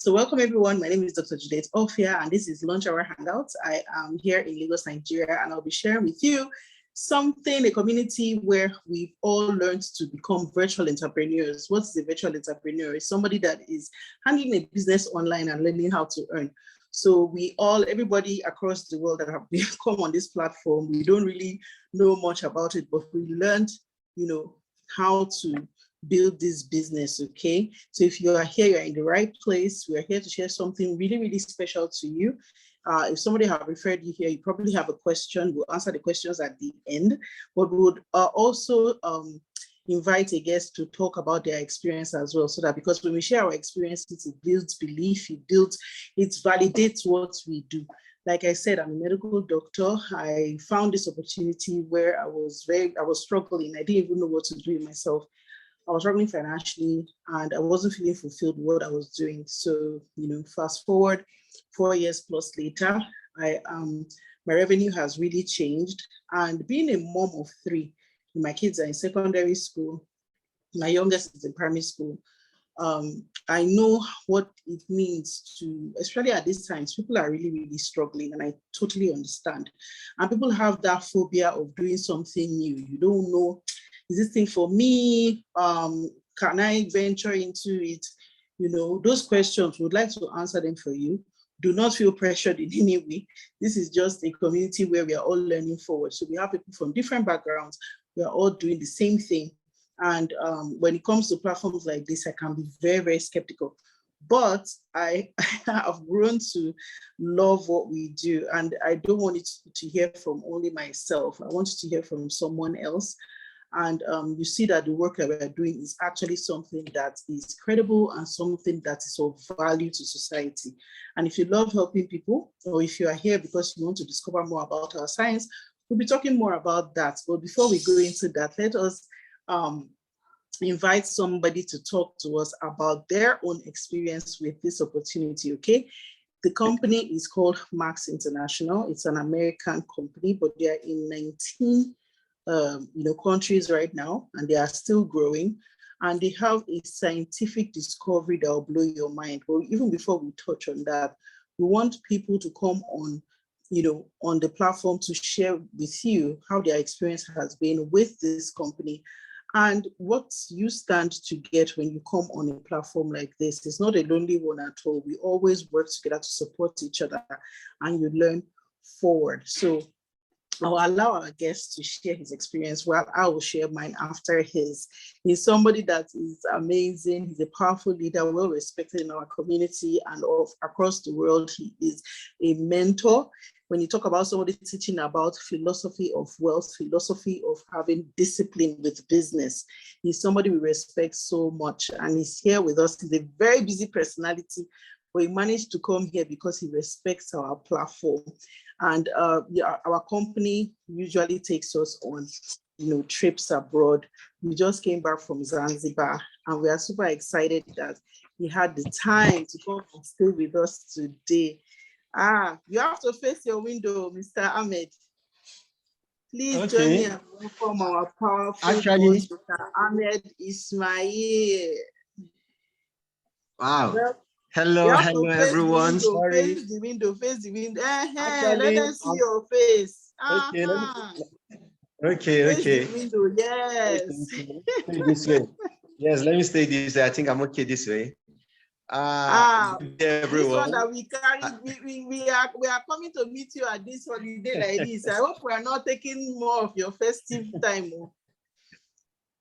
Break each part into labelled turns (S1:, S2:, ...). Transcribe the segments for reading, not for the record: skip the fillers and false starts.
S1: So welcome everyone. My name is Dr. Juliet Ophia, and this is Lunch Hour Hangouts. I am here in Lagos, Nigeria, and I'll be sharing with you a community where we've all learned to become virtual entrepreneurs. What's a virtual entrepreneur? It's somebody that is handling a business online and learning how to earn. So everybody across the world that have come on this platform, we don't really know much about it, but we learned, how to build this business, okay? So if you are here, you're in the right place. We are here to share something really, really special to you. If somebody have referred you here, you probably have a question. We'll answer the questions at the end, but we would also invite a guest to talk about their experience as well, so that because when we share our experiences, it builds belief, it validates what we do. Like I said, I'm a medical doctor. I found this opportunity where I was struggling. I didn't even know what to do with myself. I was struggling financially and I wasn't feeling fulfilled with what I was doing. So, fast forward 4 years plus later, my revenue has really changed. And being a mom of 3, my kids are in secondary school, my youngest is in primary school. I know what it means to, especially at these times, people are really, really struggling, and I totally understand. And people have that phobia of doing something new. You don't know, is this thing for me? Can I venture into it? Those questions, we would like to answer them for you. Do not feel pressured in any way. This is just a community where we are all learning forward. So we have people from different backgrounds. We are all doing the same thing. And when it comes to platforms like this, I can be very, very skeptical. But I have grown to love what we do. And I don't want it to hear from only myself. I want you to hear from someone else. And you see that the work that we're doing is actually something that is credible and something that is of value to society. And if you love helping people, or if you are here because you want to discover more about our science, we'll be talking more about that. But before we go into that, let us invite somebody to talk to us about their own experience with this opportunity, okay? The company is called Max International. It's an American company, but they are in 19 countries right now, and they are still growing, and they have a scientific discovery that will blow your mind. But even before we touch on that, we want people to come on, on the platform to share with you how their experience has been with this company and what you stand to get when you come on a platform like this. It's not a lonely one at all. We always work together to support each other, and you learn forward. So I'll allow our guest to share his experience while I will share mine after his. He's somebody that is amazing. He's a powerful leader, well respected in our community and across the world. He is a mentor. When you talk about somebody teaching about philosophy of wealth, philosophy of having discipline with business, he's somebody we respect so much, and he's here with us. He's a very busy personality, but he managed to come here because he respects our platform. And our company usually takes us on, trips abroad. We just came back from Zanzibar, and we are super excited that he had the time to come and stay with us today. You have to face your window, Mr. Ahmed. Please join me and welcome our powerful host, Mr. Ahmed Ismail.
S2: Wow. Well, hello everyone. Sorry.
S1: Face the window. Let them see your face.
S2: Okay.
S1: Face the window, yes.
S2: This way. Yes, let me stay this way. I think I'm okay this way.
S1: Everyone. This one that we carry, we are coming to meet you at this holiday like this. I hope we are not taking more of your festive time.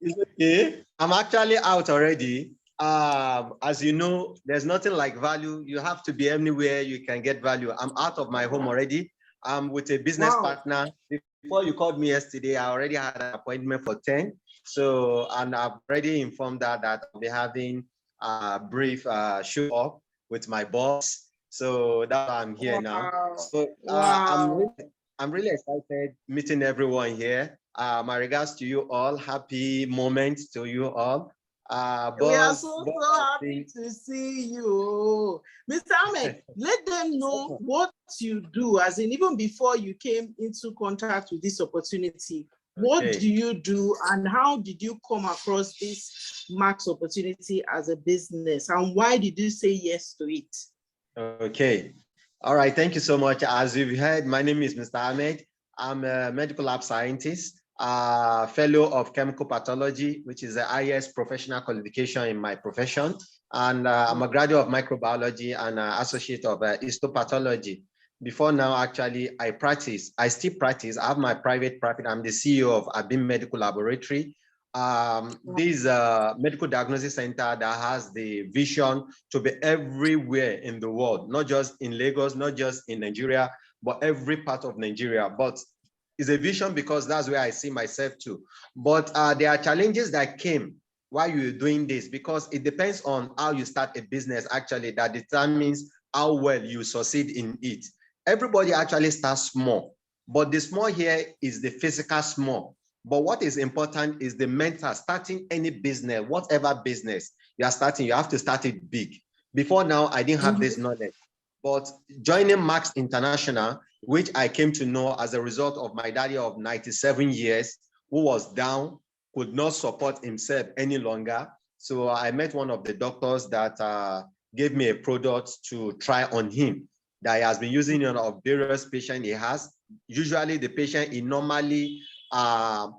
S2: It's okay. I'm actually out already. As you know, there's nothing like value. You have to be anywhere you can get value. I'm out of my home already. I'm with a business partner. Before you called me yesterday, I already had an appointment for 10. So, and I've already informed her that I'll be having a brief show up with my boss. So that's why I'm here now. So I'm really excited meeting everyone here. My regards to you all. Happy moment to you all.
S1: We are so happy to see you. Mr. Ahmed, let them know what you do, as in even before you came into contact with this opportunity. What do you do, and how did you come across this Max opportunity as a business, and why did you say yes to it?
S2: Okay. All right. Thank you so much. As you've heard, my name is Mr. Ahmed. I'm a medical lab scientist, fellow of chemical pathology, which is the highest professional qualification in my profession. And I'm a graduate of microbiology and associate of histopathology. Before now, actually, I still practice. I have my private practice. I'm the CEO of Abim Medical Laboratory. This medical diagnosis center that has the vision to be everywhere in the world, not just in Lagos, not just in Nigeria, but every part of Nigeria. But it's a vision because that's where I see myself too. But there are challenges that came while you're doing this, because it depends on how you start a business actually that determines how well you succeed in it. Everybody actually starts small, but the small here is the physical small. But what is important is the mental. Starting any business, whatever business you are starting, you have to start it big. Before now, I didn't have this knowledge. But joining Max International, which I came to know as a result of my daddy of 97 years, who was down, could not support himself any longer. So I met one of the doctors that gave me a product to try on him that he has been using on various patients he has. Usually the patient he normally tell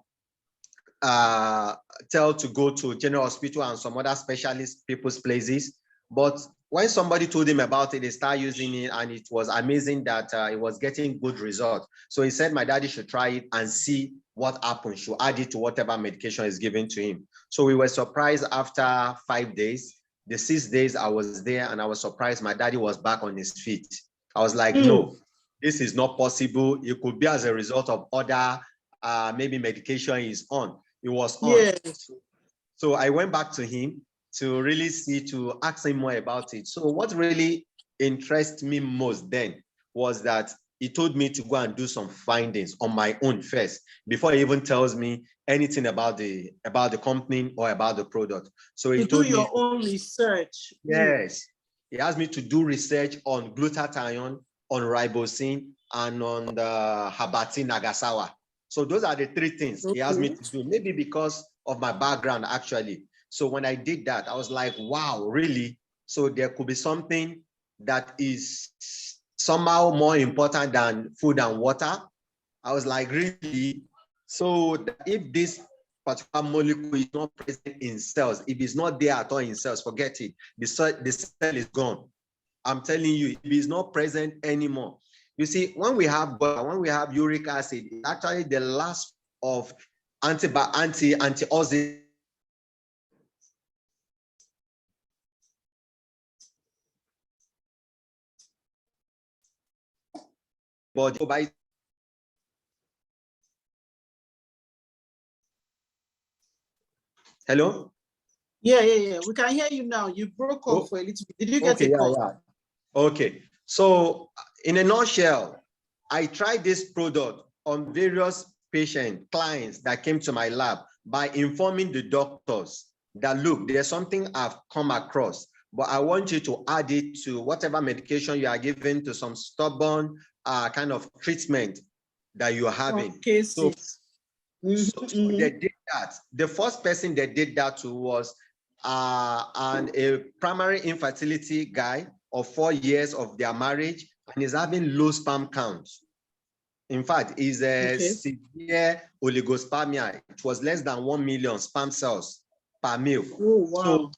S2: to go to general hospital and some other specialist people's places. But when somebody told him about it, they started using it, and it was amazing that it was getting good results. So he said my daddy should try it and see what happens, should add it to whatever medication is given to him. So we were surprised after 5 days. The 6 days I was there, and I was surprised my daddy was back on his feet. I was like, no, this is not possible. It could be as a result of other maybe medication he's on. It was on. Yes. So I went back to him to really to ask him more about it. So what really interested me most then was that he told me to go and do some findings on my own first before he even tells me anything about the company or about the product. So he told me
S1: do your own research.
S2: Yes. He asked me to do research on glutathione, on ribosine, and on the Habati Nagasawa. So those are the three things he asked me to do, maybe because of my background, actually. So when I did that, I was like, wow, really? So there could be something that is somehow more important than food and water. I was like, really? So if this particular molecule is not present in cells, if it's not there at all in cells, forget it. The cell is gone. I'm telling you, if it's not present anymore. You see, when we have uric acid, it's actually the last of antioxidant. Body. Hello?
S1: Yeah. We can hear you now. You broke off for a little bit. Did you get a call?
S2: Yeah. Okay. So in a nutshell, I tried this product on various patient clients that came to my lab by informing the doctors that, look, there's something I've come across, but I want you to add it to whatever medication you are giving to some stubborn kind of treatment that you're having.
S1: Okay.
S2: So they did that. The first person that did that to was a primary infertility guy of 4 years of their marriage, and he's having low sperm count. In fact, he's a severe oligospermia. It was less than 1 million sperm cells per mil.
S1: Oh, wow.
S2: So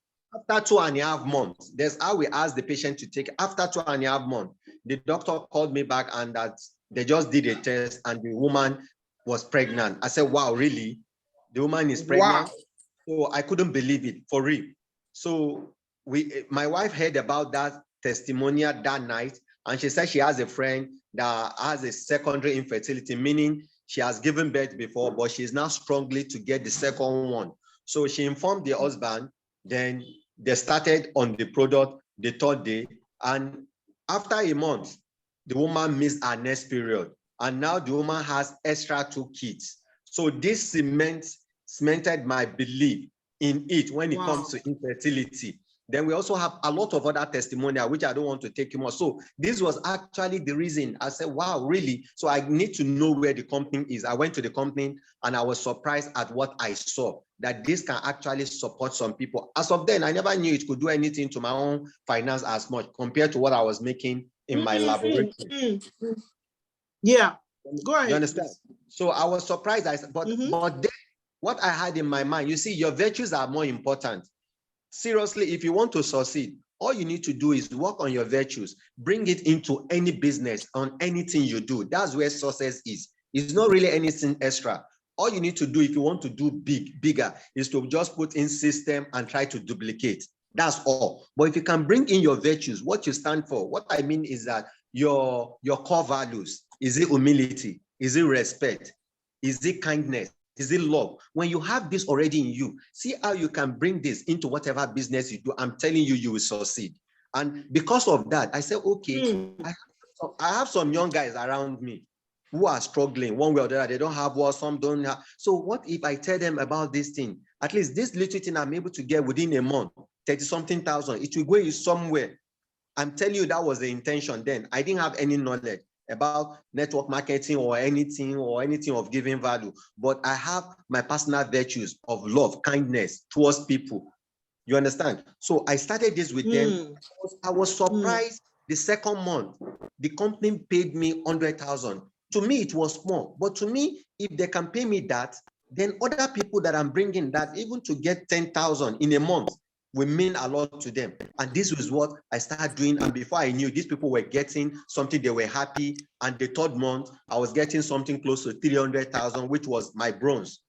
S2: after 2.5 months, that's how we asked the patient to take. After 2.5 months, the doctor called me back and that they just did a test and the woman was pregnant. I said, wow, really? The woman is pregnant? Wow. So I couldn't believe it, for real. So my wife heard about that testimonial that night, and she said she has a friend that has a secondary infertility, meaning she has given birth before, but she's now strongly to get the second one. So she informed the husband, then they started on the product the 3rd day, and after a month, the woman missed her next period, and now the woman has extra 2 kids. So this cemented my belief in it when it comes to infertility. Then we also have a lot of other testimonial, which I don't want to take you more. So this was actually the reason I said, wow, really? So I need to know where the company is. I went to the company and I was surprised at what I saw, that this can actually support some people. As of then, I never knew it could do anything to my own finance as much compared to what I was making in my laboratory.
S1: Yeah, go ahead.
S2: You understand? So I was surprised. I said, but then what I had in my mind, you see, your virtues are more important. Seriously, if you want to succeed, all you need to do is work on your virtues, bring it into any business, on anything you do. That's where success is. It's not really anything extra. All you need to do if you want to do bigger, is to just put in system and try to duplicate. That's all. But if you can bring in your virtues, what you stand for, what I mean is that your core values, is it humility? Is it respect? Is it kindness? Is it love? When you have this already in you, see how you can bring this into whatever business you do. I'm telling you, you will succeed. And because of that, I said, okay, I have some young guys around me who are struggling one way or the other. They don't have what, some don't have. So what if I tell them about this thing? At least this little thing I'm able to get within a month, 30-something thousand, it will go you somewhere. I'm telling you, that was the intention then. I didn't have any knowledge about network marketing or anything of giving value, but I have my personal virtues of love, kindness towards people. You understand? So I started this with them. I was surprised the second month, the company paid me 100,000. To me, it was small, but to me, if they can pay me that, then other people that I'm bringing that, even to get 10,000 in a month, will mean a lot to them. And this was what I started doing. And before I knew, these people were getting something, they were happy. And the third month, I was getting something close to 300,000, which was my bronze.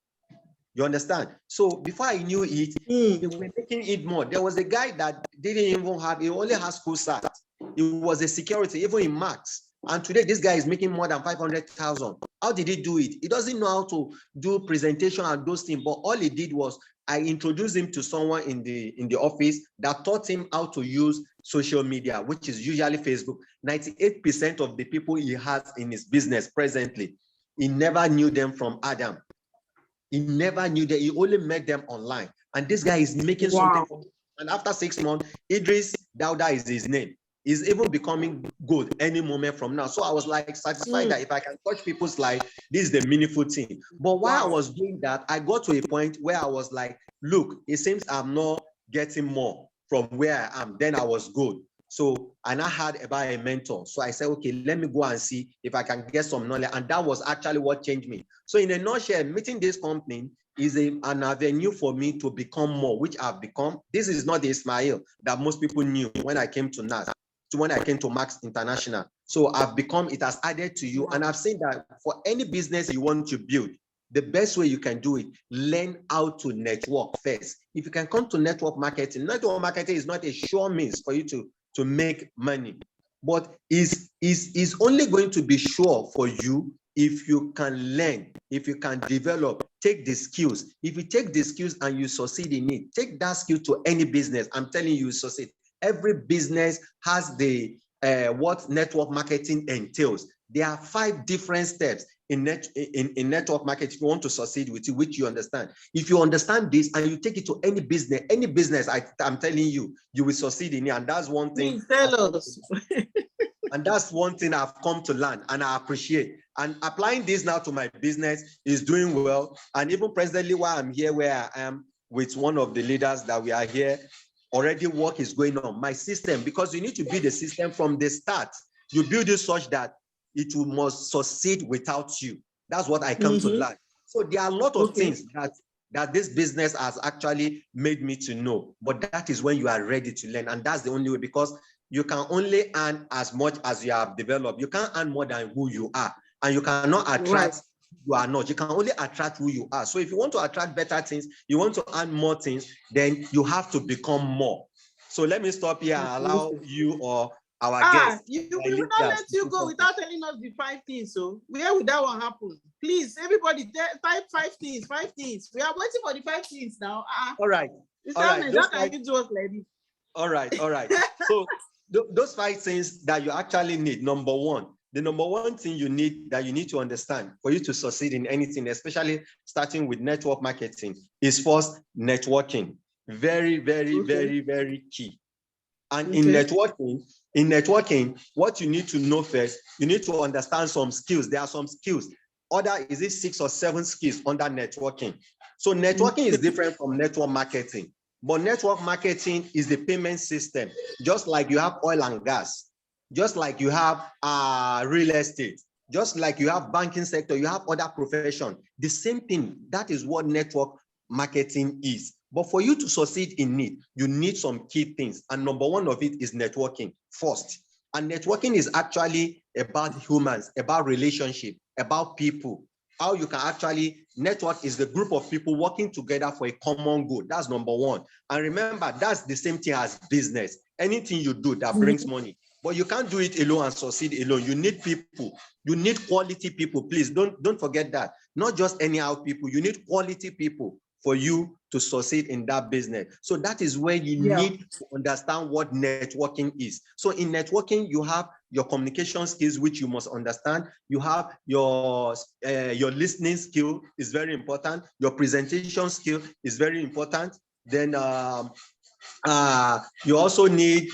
S2: You understand? So before I knew it, they were making it more. There was a guy that didn't even have, he only has school cert. He was a security, even in Max. And today, this guy is making more than 500,000. How did he do it? He doesn't know how to do presentation and those things, but all he did was I introduced him to someone in the office that taught him how to use social media, which is usually Facebook. 98% of the people he has in his business presently, he never knew them from Adam. He never knew that. He only met them online. And this guy is making something. And after 6 months, Idris Dauda is his name. He's even becoming good any moment from now. So I was like satisfied that if I can touch people's life, this is the meaningful thing. But while I was doing that, I got to a point where I was like, look, it seems I'm not getting more from where I am. Then I was good. So, and I had about a mentor. So I said, okay, let me go and see if I can get some knowledge. And that was actually what changed me. So in a nutshell, meeting this company is an avenue for me to become more, which I've become. This is not the Ismail that most people knew when I came to NAS, when I came to Max International. So I've become, it has added to you. And I've seen that for any business you want to build, the best way you can do it, learn how to network first. If you can come to network marketing is not a sure means for you to make money, but is only going to be sure for you if you can learn, if you can develop, take the skills. If you take the skills and you succeed in it, take that skill to any business. I'm telling you, succeed. Every business has the what network marketing entails. There are 5 different steps in network marketing if you want to succeed with it, which you understand. If you understand this and you take it to any business, I'm telling you, you will succeed in it. And that's one thing.
S1: Tell us.
S2: And that's one thing I've come to learn and I appreciate. And applying this now to my business is doing well. And even presently, while I'm here where I am with one of the leaders that we are here, already work is going on. My system, because you need to build a system from the start. You build it such that it must succeed without you. That's what I come to learn. So there are a lot of things that this business has actually made me to know. But that is when you are ready to learn. And that's the only way, because you can only earn as much as you have developed. You can't earn more than who you are. And you cannot attract who you are not. You can only attract who you are. So if you want to attract better things, you want to earn more things, then you have to become more. So let me stop here and allow you or our guests.
S1: We will not let you go without telling us the 5 things. So where would that one happen? Please, everybody, type 5 things. 5 things. We are waiting for the 5 things now.
S2: All right.
S1: All right. That can you do us, lady?
S2: All right. So those 5 things that you actually need. Number 1, the number 1 thing you need to understand for you to succeed in anything, especially starting with network marketing, is first networking. Very, very,
S1: Okay.
S2: very, very key. And
S1: Okay.
S2: in networking, what you need to know first, you need to understand some skills. There are some skills. Is it 6 or 7 skills under networking? So networking is different from network marketing. But network marketing is the payment system, just like you have oil and gas, just like you have real estate, just like you have banking sector, you have other profession. The same thing, that is what network marketing is. But for you to succeed in it, you need some key things. And number one of it is networking first. And networking is actually about humans, about relationship, about people. How you can actually network is the group of people working together for a common goal. That's number one. And remember, that's the same thing as business. Anything you do that brings money. But you can't do it alone and succeed alone. You need people. You need quality people. Please don't forget that. Not just anyhow people. You need quality people for you to succeed in that business. So that is where you need to understand what networking is. So in networking, you have your communication skills, which you must understand. You have your listening skill is very important. Your presentation skill is very important. Then you also need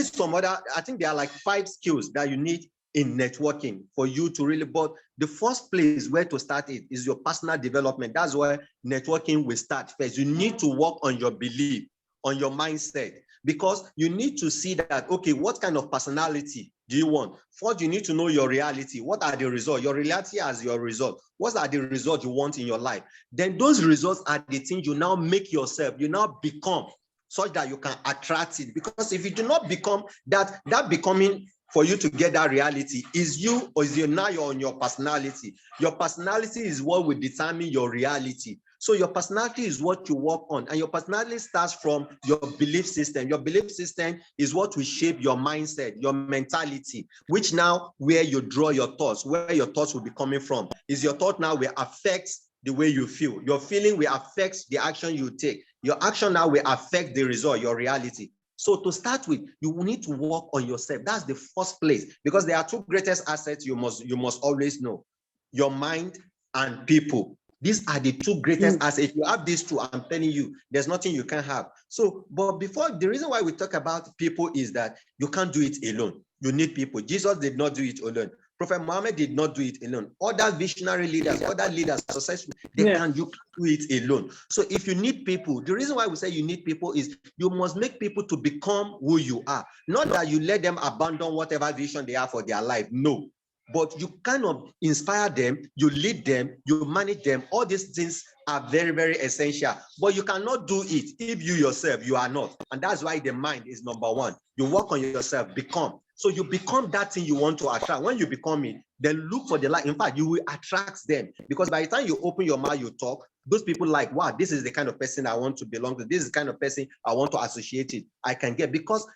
S2: some other, I think there are like 5 skills that you need in networking for you to really, but the first place where to start it is your personal development. That's where networking will start first. You need to work on your belief, on your mindset, because you need to see that, okay, what kind of personality do you want? First, you need to know your reality. What are the results? Your reality as your result. What are the results you want in your life? Then those results are the things you now make yourself, you now become, such that you can attract it. Because if you do not become that becoming for you to get that reality is you, or is you now you're on your personality. Your personality is what will determine your reality. So your personality is what you work on, and your personality starts from your belief system. Your belief system is what will shape your mindset, your mentality, which now where you draw your thoughts, where your thoughts will be coming from. Is your thought now will affect the way you feel. Your feeling will affect the action you take. Your action now will affect the result, your reality. So to start with, you need to work on yourself. That's the first place, because there are 2 greatest assets you must always know: your mind and people. These are the 2 greatest assets. If you have these 2, I'm telling you, there's nothing you can have. So, but before, the reason why we talk about people is that you can't do it alone. You need people. Jesus did not do it alone. Prophet Muhammad did not do it alone. Other visionary leaders, other leaders, successful, you can't do it alone. So if you need people, the reason why we say you need people is you must make people to become who you are. Not that you let them abandon whatever vision they have for their life. No. But you kind of inspire them, you lead them, you manage them. All these things are very, very essential. But you cannot do it if you yourself, you are not. And that's why the mind is number one. You work on yourself, become. So you become that thing you want to attract. When you become it, then look for the light. In fact, you will attract them. Because by the time you open your mouth, you talk, those people like, wow, this is the kind of person I want to belong to. This is the kind of person I want to associate it. I can get, because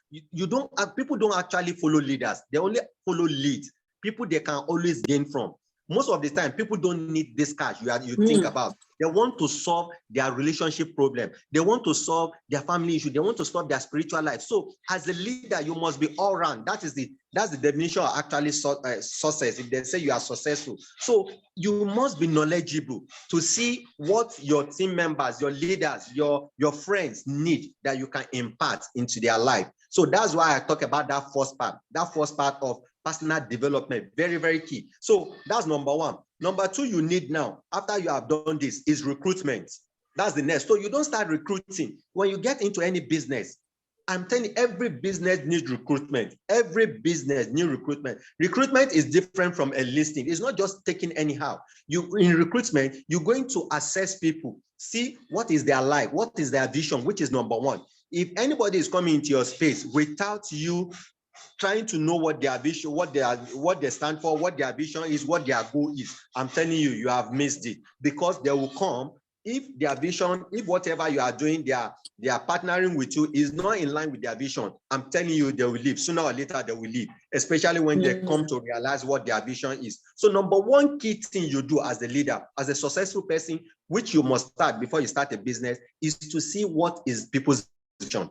S2: people don't actually follow leaders. They only follow leads. People they can always gain from. Most of the time, people don't need this cash you think about. They want to solve their relationship problem. They want to solve their family issue. They want to solve their spiritual life. So as a leader, you must be all round. That's the definition of actually success. If they say you are successful. So you must be knowledgeable to see what your team members, your leaders, your friends need that you can impart into their life. So that's why I talk about that first part of personal development. Very, very key. So that's number one. Number 2, you need now, after you have done this, is recruitment. That's the next. So you don't start recruiting. When you get into any business, I'm telling you, every business needs recruitment. Every business needs recruitment. Recruitment is different from enlisting. It's not just taking anyhow. In recruitment, you're going to assess people, see what is their life, what is their vision, which is number one. If anybody is coming into your space without you trying to know what their vision, what they stand for, what their vision is, what their goal is, I'm telling you, you have missed it. Because they will come, if their vision, if whatever you are doing, they are partnering with you is not in line with their vision, I'm telling you, they will leave. Sooner or later, they will leave, especially when they come to realize what their vision is. So number one key thing you do as a leader, as a successful person, which you must start before you start a business, is to see what is people's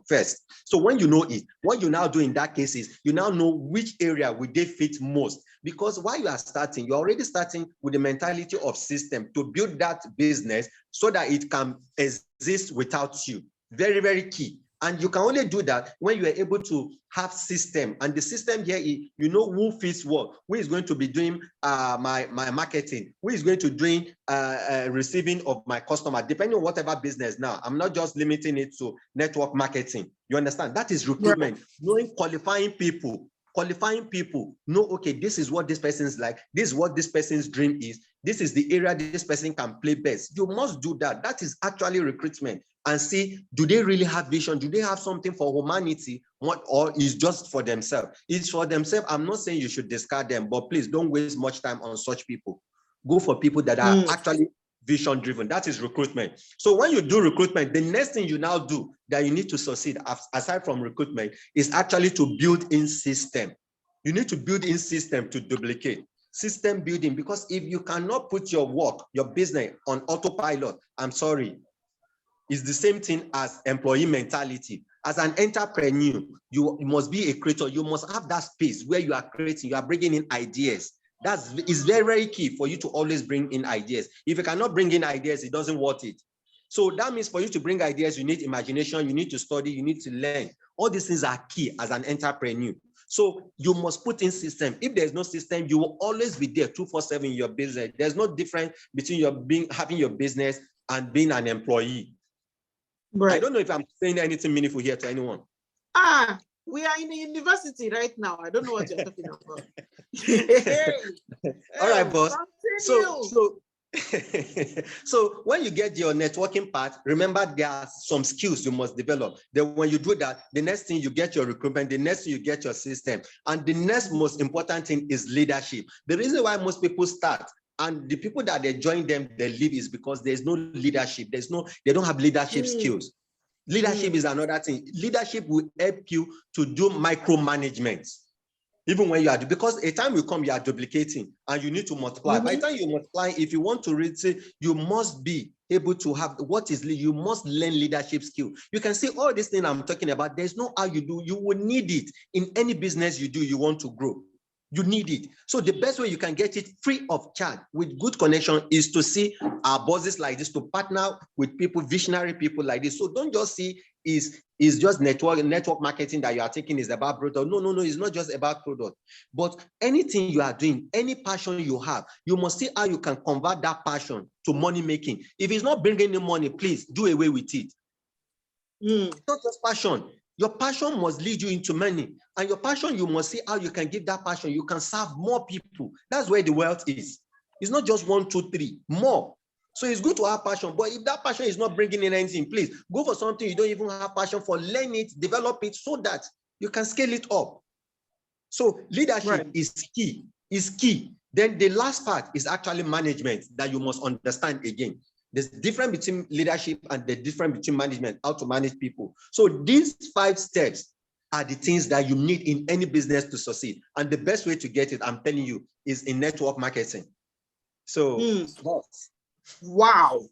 S2: first. So when you know it, what you now do in that case is you now know which area will they fit most. Because while you are starting, you're already starting with the mentality of system to build that business so that it can exist without you. Very, very key. And you can only do that when you are able to have system. And the system here, you know who fits what, who is going to be doing my marketing, who is going to doing receiving of my customer, depending on whatever business. Now, I'm not just limiting it to network marketing. You understand? That is recruitment, right. Knowing qualifying people, know, okay, this is what this person's like, this is what this person's dream is, this is the area this person can play best. You must do that. That is actually recruitment. And see, do they really have vision? Do they have something for humanity, or is just for themselves? It's for themselves. I'm not saying you should discard them, but please don't waste much time on such people. Go for people that are actually vision driven. That is recruitment. So when you do recruitment, the next thing you now do that you need to succeed, aside from recruitment, is actually to build in system. You need to build in system to duplicate. System building, because if you cannot put your work, your business on autopilot, I'm sorry, it's the same thing as employee mentality. As an entrepreneur, you must be a creator. You must have that space where you are creating, you are bringing in ideas. That is very, very key for you to always bring in ideas. If you cannot bring in ideas, it doesn't worth it. So that means for you to bring ideas, you need imagination, you need to study, you need to learn. All these things are key as an entrepreneur. So you must put in system. If there's no system, you will always be there 24/7 in your business. There's no difference between having your business and being an employee. Right. I don't know if I'm saying anything meaningful here to anyone.
S1: We are in the university right now. I don't know what you're talking about.
S2: All right, boss. So when you get your networking part, remember there are some skills you must develop. Then when you do that, the next thing you get your recruitment, the next thing you get your system. And the next most important thing is leadership. The reason why most people start and the people that they join them, they leave, is because there's no leadership. They don't have leadership skills. Leadership is another thing. Leadership will help you to do micromanagement. Even when you are, because a time will come, you are duplicating and you need to multiply. By the time you multiply, if you want to read, you must be able to have you must learn leadership skill. You can see all these things I'm talking about. There's no how you do, you will need it in any business you do, you want to grow. You need it. So the best way you can get it free of charge with good connection is to see our bosses like this, to partner with people, visionary people like this. So don't just see is just network marketing that you are taking is about product. No, it's not just about product. But anything you are doing, any passion you have, you must see how you can convert that passion to money making. If it's not bringing you money, please do away with it. It's not just passion. Your passion must lead you into money. And your passion, you must see how you can give that passion. You can serve more people. That's where the wealth is. It's not just 1, 2, 3, more. So it's good to have passion. But if that passion is not bringing in anything, please go for something you don't even have passion for. Learn it, develop it so that you can scale it up. So leadership is key. Then the last part is actually management that you must understand again. There's difference between leadership and the difference between management, how to manage people. So these 5 steps are the things that you need in any business to succeed. And the best way to get it, I'm telling you, is in network marketing. So,
S1: wow.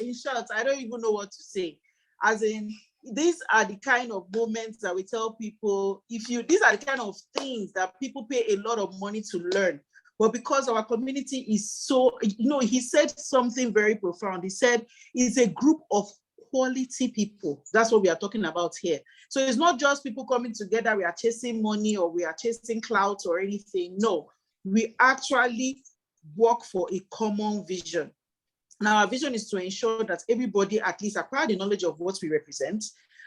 S1: In short, I don't even know what to say. As in, these are the kind of moments that we tell people, these are the kind of things that people pay a lot of money to learn. But because our community is so, he said something very profound. He said it's a group of quality people. That's what we are talking about here. So it's not just people coming together, we are chasing money or we are chasing clout or anything. No, we actually work for a common vision. Now, our vision is to ensure that everybody at least acquire the knowledge of what we represent.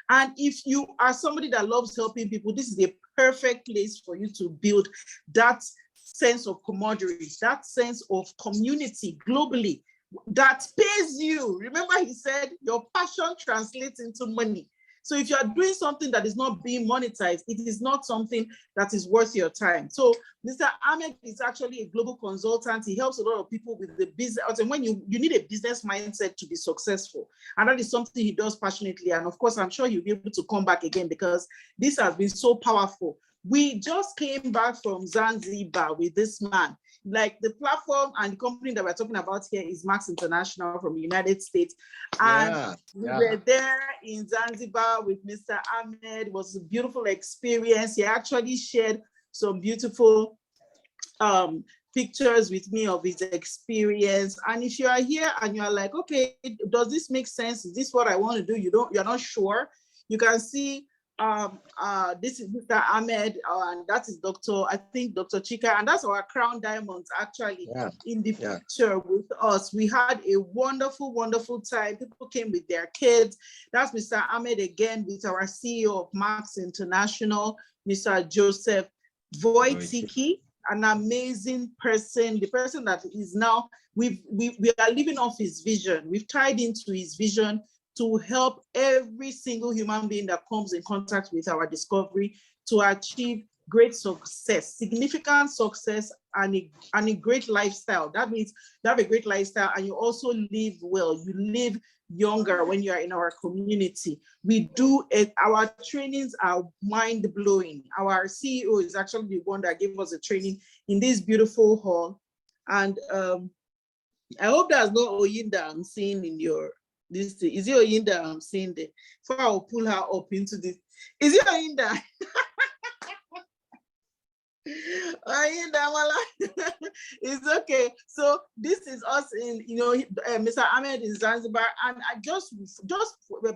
S1: And if you are somebody that loves helping people, this is a perfect place for you to build that sense of camaraderie, that sense of community globally that pays you. Remember, he said your passion translates into money. So if you are doing something that is not being monetized, it is not something that is worth your time. So Mr. Ahmed is actually a global consultant. He helps a lot of people with the business. And when you need a business mindset to be successful, and that is something he does passionately. And of course, I'm sure he'll be able to come back again because this has been so powerful. We just came back from Zanzibar with this man. Like the platform and the company that we're talking about here is Max International from the United States. And we were there in Zanzibar with Mr. Ahmed. It was a beautiful experience. He actually shared some beautiful pictures with me of his experience. And if you are here and you are like, okay, does this make sense? Is this what I want to do? You're not sure. You can see this is Mr. Ahmed, and that is Dr. Chika, and that's our crown diamonds actually in the picture with us. We had a wonderful, wonderful time. People came with their kids. That's Mr. Ahmed again with our CEO of Max International, Mr. Joseph Voitiki, an amazing person, the person that is now, we are living off his vision. We've tied into his vision to help every single human being that comes in contact with our discovery to achieve great success, significant success, and a great lifestyle. That means you have a great lifestyle and you also live well. You live younger when you are in our community. We do it, our trainings are mind-blowing. Our CEO is actually the one that gave us the training in this beautiful hall. And I hope there's no Oyinda I'm seeing in your this thing. Is it Oyinda I'm seeing there? Before I'll pull her up into this. Is it Oyinda? It's okay. So this is us in, Mr. Ahmed in Zanzibar. And I just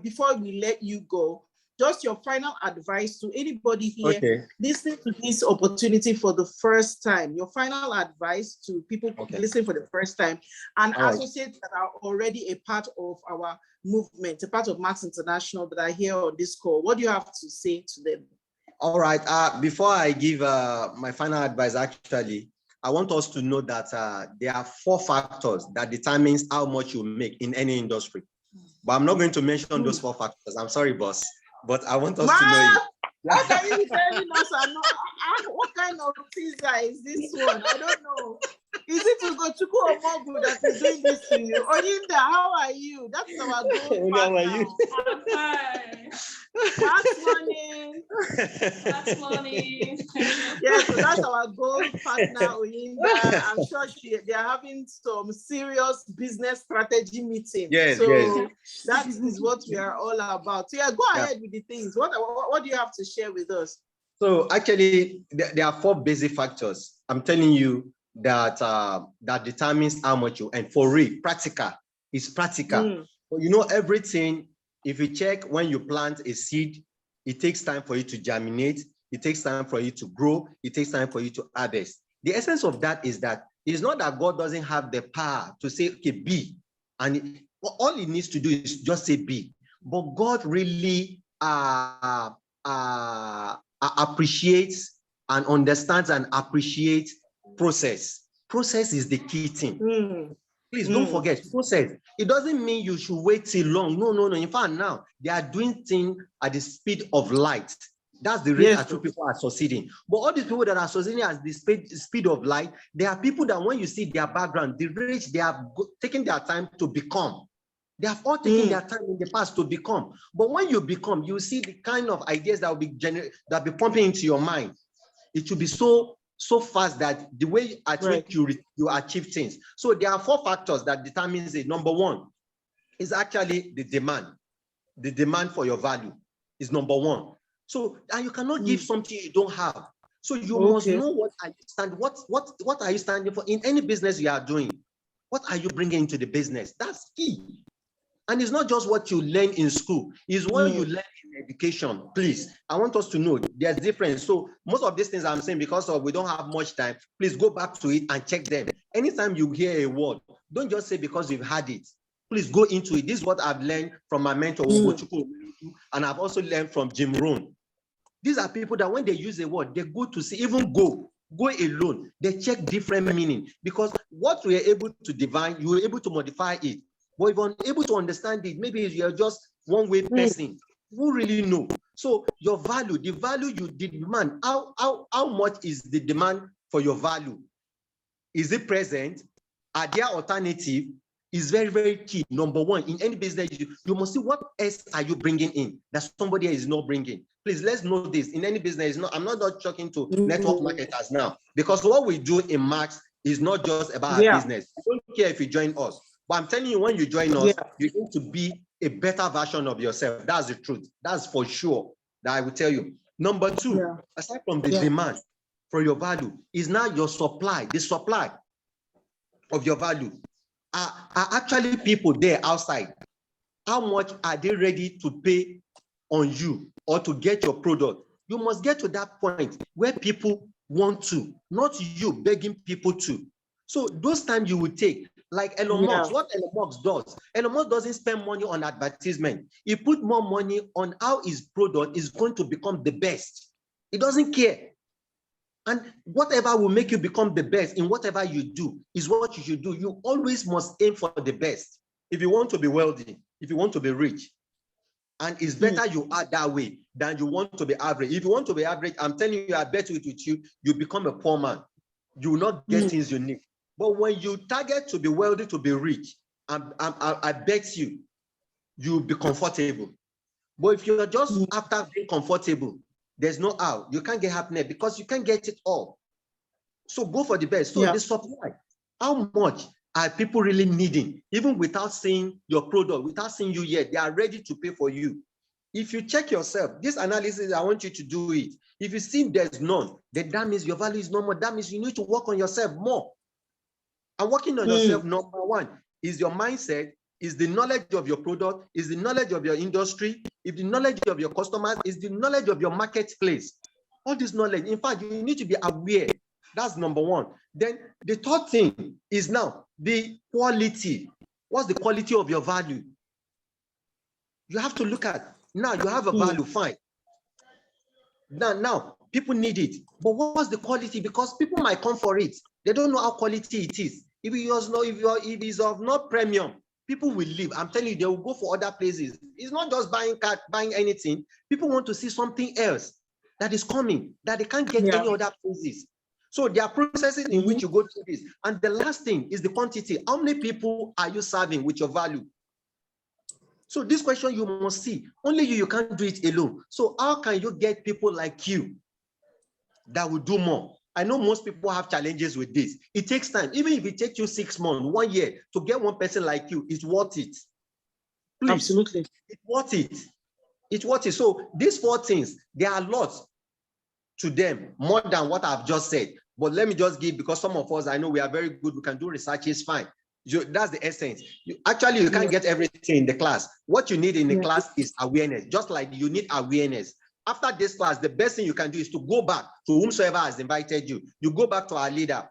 S1: before we let you go, just your final advice to anybody here listening to this opportunity for the first time. Your final advice to people listening for the first time and associates that are already a part of our movement, a part of Max International that are here on this call. What do you have to say to them?
S2: All right. Before I give my final advice, actually, I want us to know that there are 4 factors that determines how much you make in any industry. But I'm not going to mention those 4 factors. I'm sorry, boss. But I want us to know it.
S1: What are you telling us? What kind of pizza is this one? I don't know. Is it Ugochukwu or Mogu that is doing this to you? Oyinda, how are you? That's our goal. How are you?
S3: I'm fine.
S1: That's money.
S3: That's money.
S1: Yeah, so that's our gold partner, Oyinda. I'm sure they're having some serious business strategy meeting.
S2: Yes,
S1: so that is what we are all about. So yeah, go ahead with the things. What do you have to share with us?
S2: So actually, there are 4 basic factors. I'm telling you that that determines how much you earn. For real, practical. It's practical. Everything. If you check when you plant a seed, it takes time for it to germinate. It takes time for it to grow. It takes time for you to harvest. The essence of that is that it's not that God doesn't have the power to say, okay, be. And all he needs to do is just say be. But God really appreciates and understands and appreciates process. Process is the key thing. Please don't forget process. It doesn't mean you should wait till long. No. In fact, now they are doing things at the speed of light. That's the rate at which people are succeeding. But all these people that are succeeding at the speed of light, they are people that when you see their background, the rich, they have taken their time to become. They have all taken their time in the past to become. But when you become, you see the kind of ideas that will be pumping into your mind. It will be so fast that the way at which you achieve things. So there are 4 factors that determines it. Number 1 is actually the demand. The demand for your value is number 1. So, and you cannot give something you don't have. So you must know what are you standing, what are you standing for in any business you are doing? What are you bringing into the business? That's key. And it's not just what you learn in school, it's what you learn in education. Please, I want us to know there's difference. So most of these things I'm saying, because we don't have much time, please go back to it and check them. Anytime you hear a word, don't just say because you've had it. Please go into it. This is what I've learned from my mentor, and I've also learned from Jim Rohn. These are people that when they use a word, they go to see, even go alone. They check different meaning, because what we are able to divine, you are able to modify it. But if you're able to understand it, maybe you're just one-way person. Who really know? So your value, the value you demand, how much is the demand for your value? Is it present? Are there alternatives? Is very, very key. Number 1, in any business, you must see what else are you bringing in that somebody else is not bringing. Please, let's know this. In any business, I'm not talking to network marketers now, because what we do in Max is not just about our business. I don't care if you join us. But I'm telling you, when you join us, you're going to be a better version of yourself. That's the truth. That's for sure. That I will tell you. Number 2, aside from the demand, for your value is now your supply. The supply of your value are actually people there outside. How much are they ready to pay on you or to get your product? You must get to that point where people want to, not you begging people to. So those times you will take, like Elon Musk, what Elon Musk does, Elon Musk doesn't spend money on advertisement. He put more money on how his product is going to become the best. He doesn't care. And whatever will make you become the best in whatever you do is what you should do. You always must aim for the best. If you want to be wealthy, if you want to be rich, and it's better you are that way than you want to be average. If you want to be average, I'm telling you, I bet with you, you become a poor man. You will not get things you need. But when you target to be wealthy, to be rich, I bet you, you'll be comfortable. But if you're just after being comfortable, there's no how. You can't get happiness because you can't get it all. So go for the best. So the supply, how much are people really needing? Even without seeing your product, without seeing you yet, they are ready to pay for you. If you check yourself, this analysis, I want you to do it. If you see there's none, then that means your value is no more. That means you need to work on yourself more. And working on yourself, number one, is your mindset, is the knowledge of your product, is the knowledge of your industry, is the knowledge of your customers, is the knowledge of your marketplace. All this knowledge, in fact, you need to be aware. That's number one. Then the third thing is now the quality. What's the quality of your value? You have to look at, now you have a value, fine. Now, people need it. But what's the quality? Because people might come for it. They don't know how quality it is. If it is of not premium, people will leave. I'm telling you, they will go for other places. It's not just buying anything. People want to see something else that is coming, that they can't get any other places. So there are processes in which you go through this. And the last thing is the quantity. How many people are you serving with your value? So this question you must see. Only you can't do it alone. So how can you get people like you that will do more? I know most people have challenges with this. It takes time. Even if it takes you 6 months, 1 year to get one person like you, it's worth it. Please.
S1: Absolutely.
S2: It's worth it. It's worth it. So these 4 things, there are lots to them, more than what I've just said. But let me just give, because some of us, I know we are very good, we can do research, it's fine. That's the essence. You can't get everything in the class. What you need in the class is awareness, just like you need awareness. After this class, the best thing you can do is to go back to whomsoever has invited you. You go back to our leader,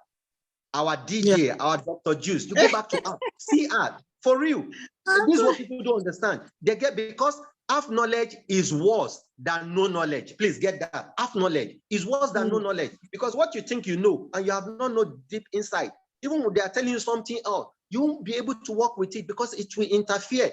S2: our DJ, our Dr. Juice. You go back to her, see her, for real. And this is what people don't understand. They get, because half knowledge is worse than no knowledge. Please get that. Half knowledge is worse than no knowledge, because what you think you know and you have not known deep inside, even when they are telling you something else, you won't be able to work with it because it will interfere.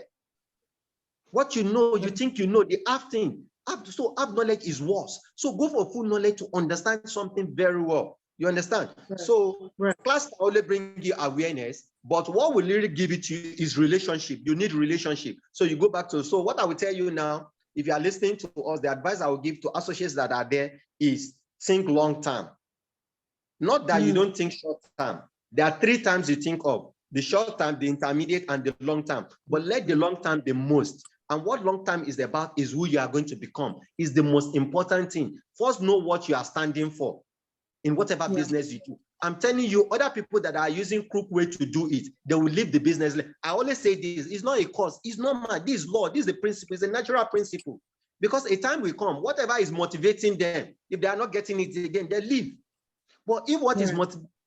S2: What you know, you think you know, the half thing. So half knowledge is worse. So go for full knowledge to understand something very well. You understand? Right. So class can only bring you awareness, but what will really give it to you is relationship. You need relationship. So you go back to, so what I will tell you now, if you are listening to us, the advice I will give to associates that are there is think long term. Not that you don't think short term. There are 3 times you think of: the short term, the intermediate, and the long term. But let the long term be most. And what long term is about is who you are going to become. Is the most important thing. First, know what you are standing for in whatever business you do. I'm telling you, other people that are using crook way to do it, they will leave the business. I always say this: it's not a cause, it's normal. This is law, this is the principle, it's a natural principle. Because a time will come, whatever is motivating them, if they are not getting it again, they leave. But if what is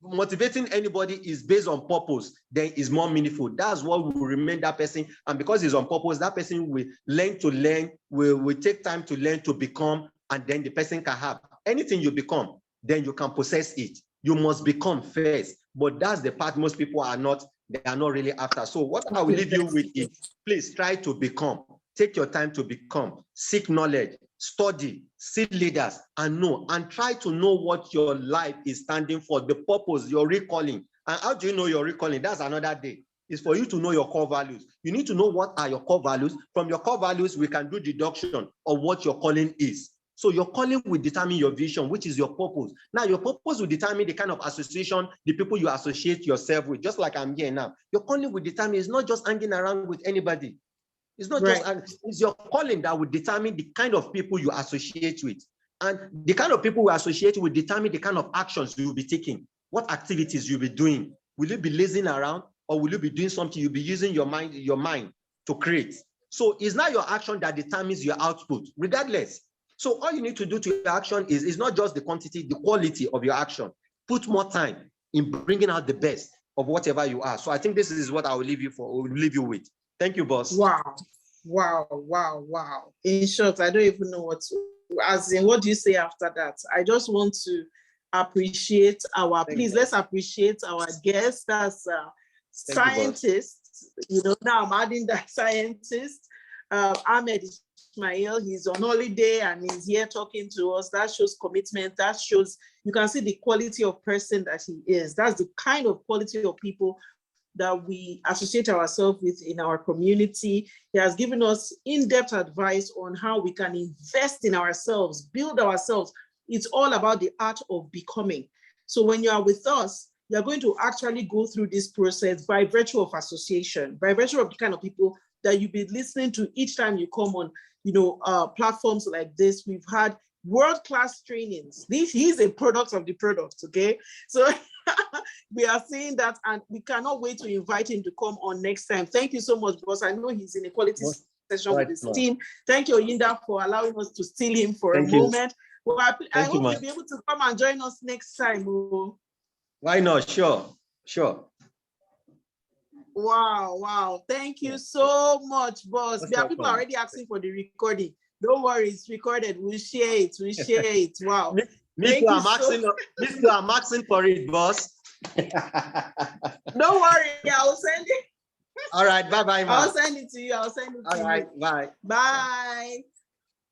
S2: motivating anybody is based on purpose, then it's more meaningful. That's what will remain that person. And because it's on purpose, that person will learn, will take time to learn, to become, and then the person can have anything you become, then you can possess it. You must become first. But that's the part most people are not, they are not really after. So what I will leave you with is, please try to become. Take your time to become. Seek knowledge, study, see leaders, and know, and try to know what your life is standing for, the purpose, your recalling. And how do you know your recalling? That's another day. It's for you to know your core values. You need to know what are your core values. From your core values, we can do deduction of what your calling is. So your calling will determine your vision, which is your purpose. Now, your purpose will determine the kind of association, the people you associate yourself with, just like I'm here now. Your calling will determine, it's not just hanging around with anybody. It's not just, it's your calling that will determine the kind of people you associate with. And the kind of people we associate will determine the kind of actions you will be taking, what activities you'll be doing. Will you be lazing around, or will you be doing something? You'll be using your mind to create. So it's not your action that determines your output, regardless. So all you need to do to your action is not just the quantity, the quality of your action. Put more time in bringing out the best of whatever you are. So I think this is what I will leave you with. Thank you, boss.
S1: Wow. Wow, wow, wow. In short, I don't even know what to, as in, what do you say after that? I just want to appreciate let's appreciate our guest as scientists. Now I'm adding that scientist, Ahmed Ismail. He's on holiday and he's here talking to us. That shows commitment. That shows, you can see the quality of person that he is. That's the kind of quality of people that we associate ourselves with in our community. He has given us in-depth advice on how we can invest in ourselves, build ourselves. It's all about the art of becoming. So when you are with us, you're going to actually go through this process by virtue of association, by virtue of the kind of people that you'll be listening to each time you come on, platforms like this. We've had world-class trainings. He's a product of the product, okay? So we are seeing that, and we cannot wait to invite him to come on next time. Thank you so much, because I know he's in a quality session with his team. Thank you, Oyinda, for allowing us to steal him for a moment. Well, I hope you'll be able to come and join us next time.
S2: Why not? Sure.
S1: Wow. Thank you so much, boss. There are people already asking for the recording. Don't worry, it's recorded. We'll share it. Wow.
S2: Me too, I'm asking for it, boss.
S1: Don't worry, I'll send it.
S2: All right, bye-bye.
S1: I'll send it to you. All
S2: right, bye.
S1: Bye.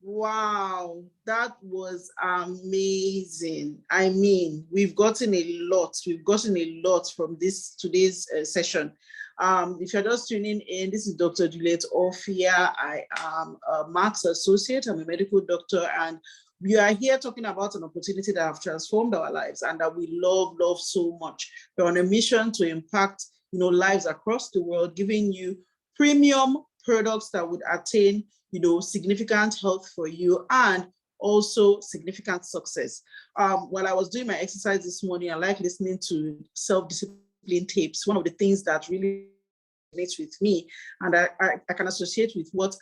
S1: Wow, that was amazing. I mean, we've gotten a lot from today's session. If you're just tuning in, this is Dr. Juliet Ophia. I am a Max Associate. I'm a medical doctor, and we are here talking about an opportunity that have transformed our lives and that we love so much. We're on a mission to impact, lives across the world, giving you premium products that would attain, significant health for you and also significant success. While I was doing my exercise this morning, I like listening to self-discipline tapes. One of the things that really resonates with me, and I can associate with what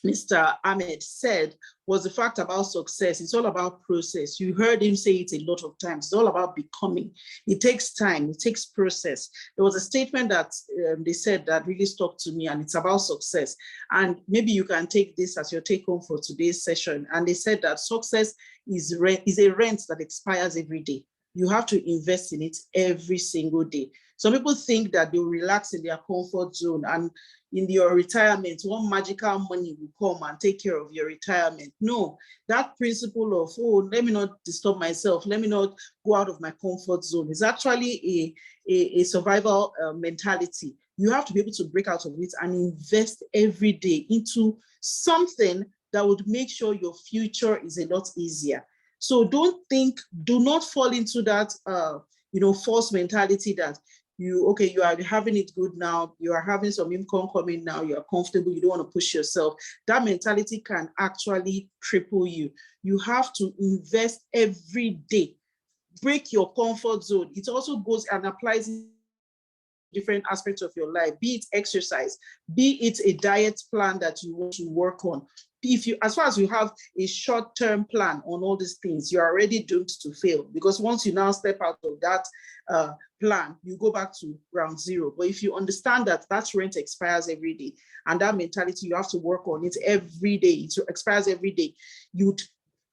S1: Mr. Ahmed said, was the fact about success. It's all about process. You heard him say it a lot of times. It's all about becoming. It takes time. It takes process. There was a statement that they said that really stuck to me, and it's about success. And maybe you can take this as your take home for today's session. And they said that success is a rent that expires every day. You have to invest in it every single day. Some people think that they'll relax in their comfort zone, and in your retirement, one magical money will come and take care of your retirement. No, that principle of, let me not disturb myself, let me not go out of my comfort zone, is actually a survival mentality. You have to be able to break out of it and invest every day into something that would make sure your future is a lot easier. So do not fall into that, false mentality that you are having it good now, you are having some income coming now, you are comfortable, you don't want to push yourself. That mentality can actually cripple you. You have to invest every day. Break your comfort zone. It also goes and applies in different aspects of your life, be it exercise, be it a diet plan that you want to work on. As far as you have a short-term plan on all these things, you're already doomed to fail, because once you now step out of that plan, you go back to ground zero. But if you understand that rent expires every day, and that mentality, you have to work on it every day, it expires every day, you'd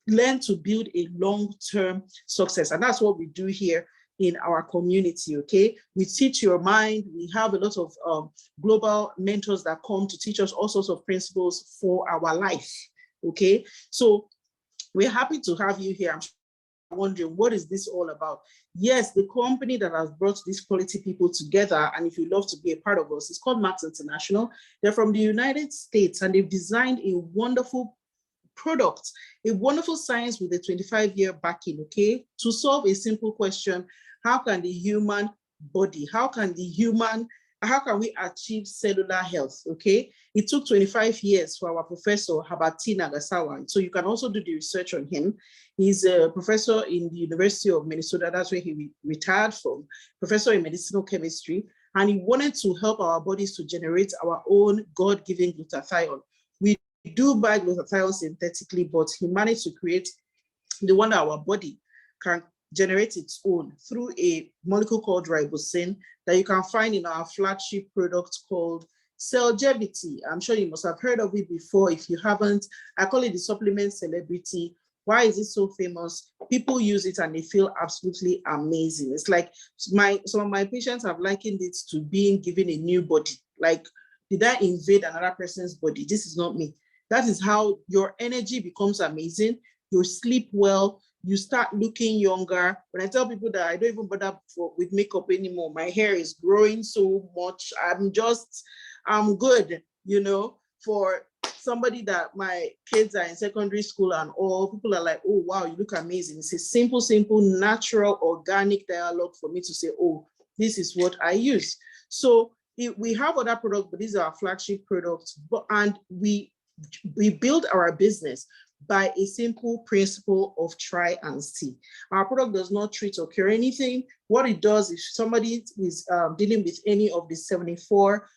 S1: learn to build a long-term success. And that's what we do here in our community, okay? We teach your mind. We have a lot of global mentors that come to teach us all sorts of principles for our life, okay? So we're happy to have you here. I'm wondering, what is this all about? Yes, the company that has brought these quality people together, and if you love to be a part of us, it's called Max International. They're from the United States, and they've designed a wonderful product, a wonderful science with a 25-year backing, okay, to solve a simple question: how can the human body, how can the human how can we achieve cellular health? Okay, it took 25 years for our professor Habati Nagasawa. So you can also do the research on him. He's a professor in the University of Minnesota. That's where he retired from, professor in medicinal chemistry. And he wanted to help our bodies to generate our own God-given glutathione. We do buy glutathione synthetically, but he managed to create the one that our body can generate its own through a molecule called ribosin that you can find in our flagship product called Cellgevity. I'm sure you must have heard of it before. If you haven't, I call it the supplement celebrity. Why is it so famous? People use it and they feel absolutely amazing. It's like some of my patients have likened it to being given a new body. Like, did I invade another person's body? This is not me. That is how your energy becomes amazing. You sleep well, you start looking younger. When I tell people that I don't even bother with makeup anymore, my hair is growing so much. I'm good, you know, for somebody that my kids are in secondary school and all, people are like, oh, wow, you look amazing. It's a simple, natural, organic dialogue for me to say, oh, this is what I use. So we have other products, but these are our flagship products. And we build our business by a simple principle of try and see. Our product does not treat or cure anything. What it does, if somebody is dealing with any of the 74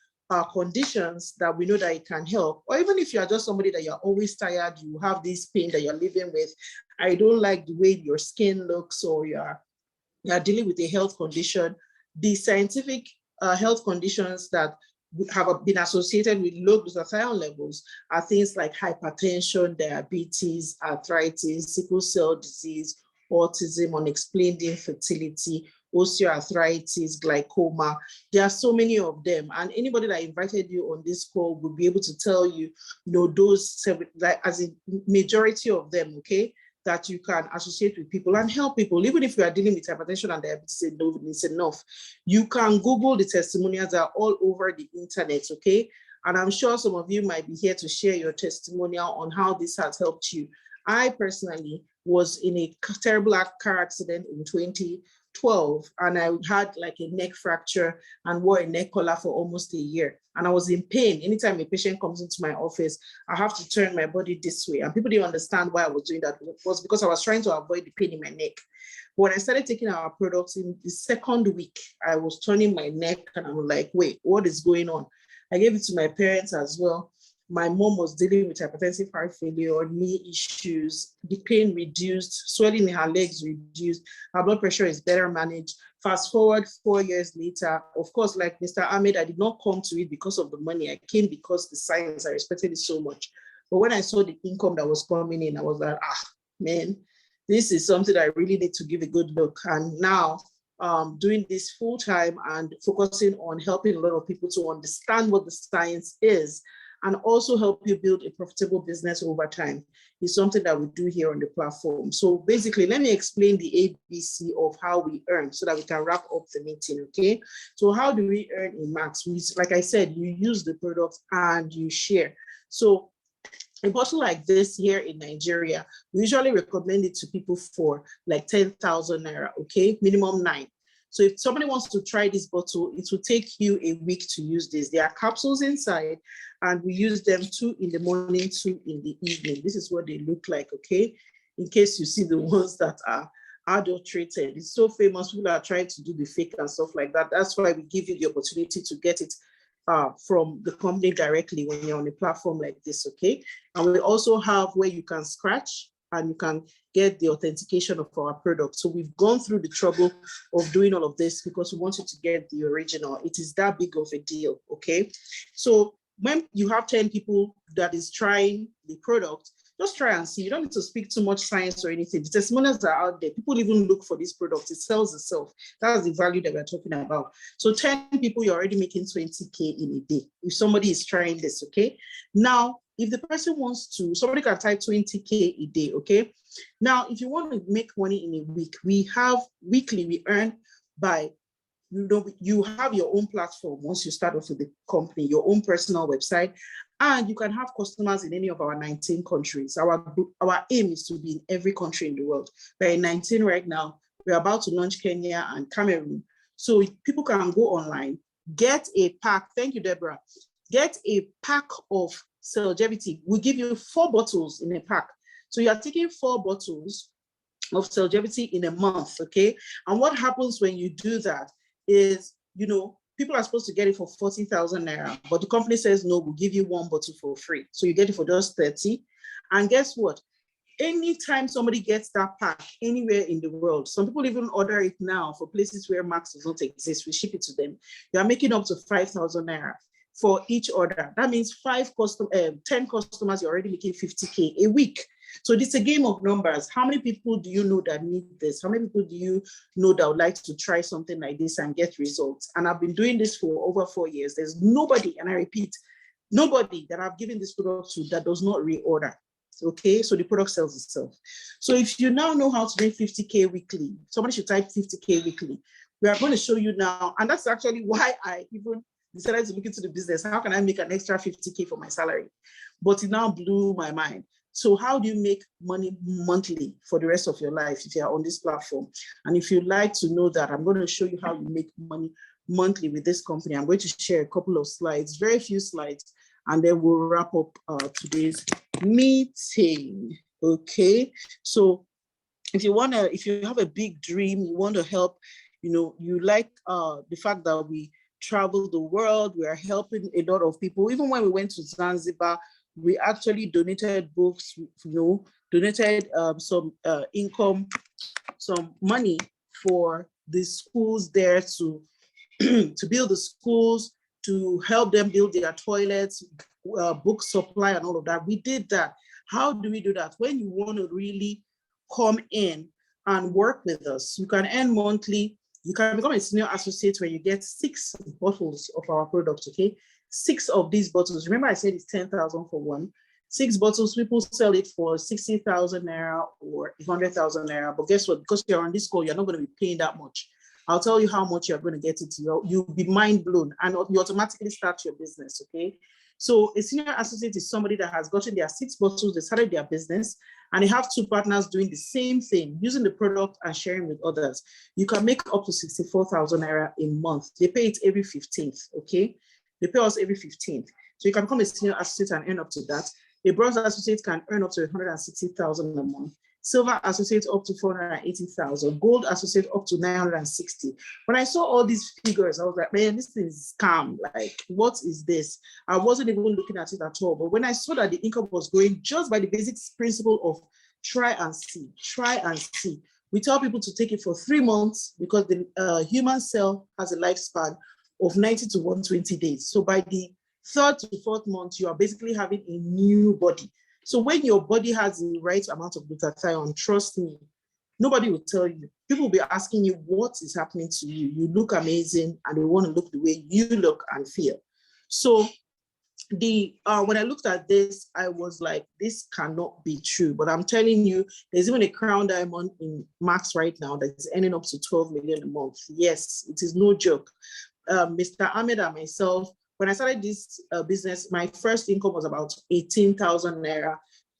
S1: conditions that we know that it can help, or even if you're just somebody that you're always tired, you have this pain that you're living with, I don't like the way your skin looks, or you're dealing with a health condition, the scientific health conditions that have been associated with low glutathione levels are things like hypertension, diabetes, arthritis, sickle cell disease, autism, unexplained infertility, osteoarthritis, glaucoma. There are so many of them. And anybody that invited you on this call will be able to tell you, those seven, like, as a majority of them, okay, that you can associate with people and help people. Even if you are dealing with hypertension and diabetes, it's enough. You can Google the testimonials that are all over the internet, okay? And I'm sure some of you might be here to share your testimonial on how this has helped you. I personally was in a terrible car accident in 2012, and I had like a neck fracture and wore a neck collar for almost a year. And I was in pain. Anytime a patient comes into my office, I have to turn my body this way. And people didn't understand why I was doing that. It was because I was trying to avoid the pain in my neck. When I started taking our products in the second week, I was turning my neck and I was like, wait, what is going on? I gave it to my parents as well. My mom was dealing with hypertensive heart failure, knee issues, the pain reduced, swelling in her legs reduced, her blood pressure is better managed. Fast forward 4 years later, of course, like Mr. Ahmed, I did not come to it because of the money. I came because the science, I respected it so much. But when I saw the income that was coming in, I was like, man, this is something I really need to give a good look. And now, doing this full time and focusing on helping a lot of people to understand what the science is, and also help you build a profitable business over time is something that we do here on the platform. So basically, let me explain the ABC of how we earn so that we can wrap up the meeting, okay? So how do we earn in Max? Like I said, you use the product and you share. So a bottle like this here in Nigeria, we usually recommend it to people for like 10,000 naira, okay? Minimum 9. So if somebody wants to try this bottle, it will take you a week to use this. There are capsules inside and we use them 2 in the morning, 2 in the evening. This is what they look like, okay? In case you see the ones that are adulterated. It's so famous, people are trying to do the fake and stuff like that. That's why we give you the opportunity to get it from the company directly when you're on a platform like this, okay? And we also have where you can scratch and you can get the authentication of our product. So we've gone through the trouble of doing all of this because we want you to get the original. It is that big of a deal, okay? So when you have 10 people that is trying the product, just try and see. You don't need to speak too much science or anything. The testimonials are out there. People even look for this product. It sells itself. That's the value that we're talking about. So 10 people, you're already making 20K in a day if somebody is trying this, okay? Now, if the person wants to, somebody can type 20K a day, okay? Now, if you want to make money in a week, we have weekly, we earn by, you have your own platform once you start off with the company, your own personal website, and you can have customers in any of our 19 countries. Our aim is to be in every country in the world. We're in 19 right now. We're about to launch Kenya and Cameroon. So people can go online, get a pack. Thank you, Deborah. Get a pack of Celgevity. We give you 4 bottles in a pack. So you are taking 4 bottles of Celgevity in a month, okay? And what happens when you do that is, you know, people are supposed to get it for 40,000 naira, but the company says, no, we'll give you 1 bottle for free. So you get it for just 30. And guess what? Anytime somebody gets that pack anywhere in the world, some people even order it now for places where Max does not exist. We ship it to them. You are making up to 5,000 naira for each order. That means 10 customers, you're already making 50K a week. So it's a game of numbers. How many people do you know that need this? How many people do you know that would like to try something like this and get results? And I've been doing this for over 4 years. There's nobody, and I repeat, nobody that I've given this product to that does not reorder. Okay, so the product sells itself. So if you now know how to make 50K weekly, somebody should type 50K weekly. We are going to show you now, and that's actually why I even decided to look into the business. How can I make an extra 50K for my salary? But it now blew my mind. So how do you make money monthly for the rest of your life if you're on this platform? And if you'd like to know that, I'm going to show you how you make money monthly with this company. I'm going to share a couple of slides, very few slides, and then we'll wrap up today's meeting. Okay, so if you have a big dream, you want to help, you know, you like the fact that we travel the world, we are helping a lot of people. Even when we went to Zanzibar, we actually donated books, you know, donated some income, some money for the schools there to to build the schools, to help them build their toilets, book supply and all of that. We did that. How do we do that? When you want to really come in and work with us, you can earn monthly. You can become a senior associate when you get 6 bottles of our product, okay? 6 of these bottles. Remember I said it's 10,000 for one. 6 bottles, people sell it for 60,000 naira or 100,000 naira. But guess what? Because you're on this call, you're not going to be paying that much. I'll tell you how much you're going to get it. You'll be mind blown and you automatically start your business, okay? So a senior associate is somebody that has gotten their 6 bottles, they started their business, and they have 2 partners doing the same thing, using the product and sharing with others. You can make up to 64,000 naira a month. They pay it every 15th, okay? They pay us every 15th. So you can become a senior associate and earn up to that. A bronze associate can earn up to 160,000 a month. Silver associate up to 480,000, gold associate up to 960. When I saw all these figures, I was like, man, this thing is scam. Like, what is this? I wasn't even looking at it at all. But when I saw that the income was growing just by the basic principle of try and see, try and see. We tell people to take it for 3 months because the human cell has a lifespan of 90 to 120 days. So by the 3rd to 4th month, you are basically having a new body. So when your body has the right amount of glutathione, trust me, nobody will tell you. People will be asking you what is happening to you. You look amazing and they want to look the way you look and feel. So when I looked at this, I was like, this cannot be true. But I'm telling you, there's even a crown diamond in Max right now that's earning up to 12 million a month. Yes, it is no joke. Mr. Ahmed and myself, when I started this business, my first income was about 18,000 naira,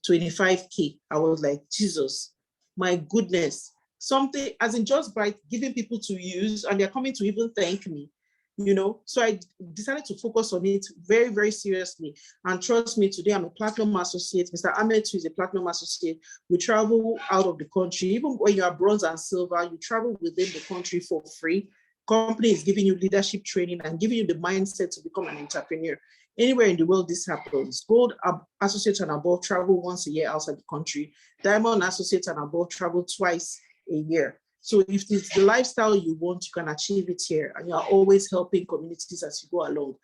S1: 25K. I was like, Jesus, my goodness. Something, as in just by giving people to use, and they're coming to even thank me, you know? So I decided to focus on it very, very seriously. And trust me, today I'm a platinum associate. Mr. Ahmed too is a platinum associate. We travel out of the country. Even when you are bronze and silver, you travel within the country for free. Company is giving you leadership training and giving you the mindset to become an entrepreneur. Anywhere in the world, this happens. Gold associates and above travel once a year outside the country. Diamond associates and above travel twice a year. So if it's the lifestyle you want, you can achieve it here. And you are always helping communities as you go along.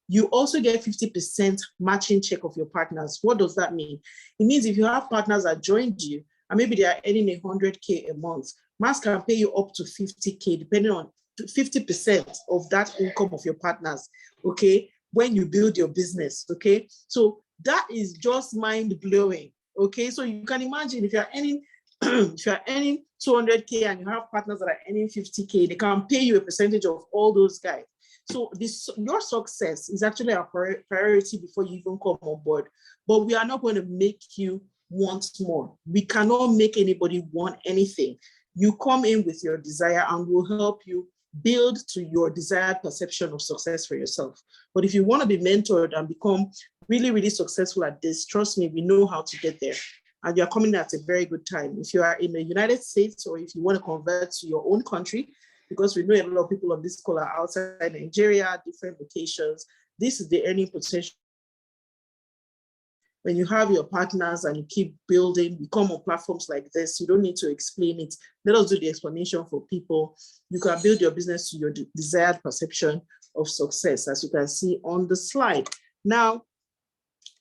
S1: You also get 50% matching check of your partners. What does that mean? It means if you have partners that joined you, and maybe they are earning 100K a month, Mass can pay you up to 50K, depending on 50% of that income of your partners, okay, when you build your business, okay? So that is just mind-blowing, okay? So you can imagine if you're earning if you're earning 200K and you have partners that are earning 50K, they can pay you a percentage of all those guys. So your success is actually a priority before you even come on board. But we are not going to make you want more. We cannot make anybody want anything. You come in with your desire and we'll help you build to your desired perception of success for yourself. But if you want to be mentored and become really, really successful at this, trust me, we know how to get there. And you're coming at a very good time. If you are in the United States, or if you want to convert to your own country, because we know a lot of people on this call are outside Nigeria, different locations, this is the earning potential. When you have your partners and you keep building, you come on platforms like this, you don't need to explain it. Let us do the explanation for people. You can build your business to your desired perception of success, as you can see on the slide. Now,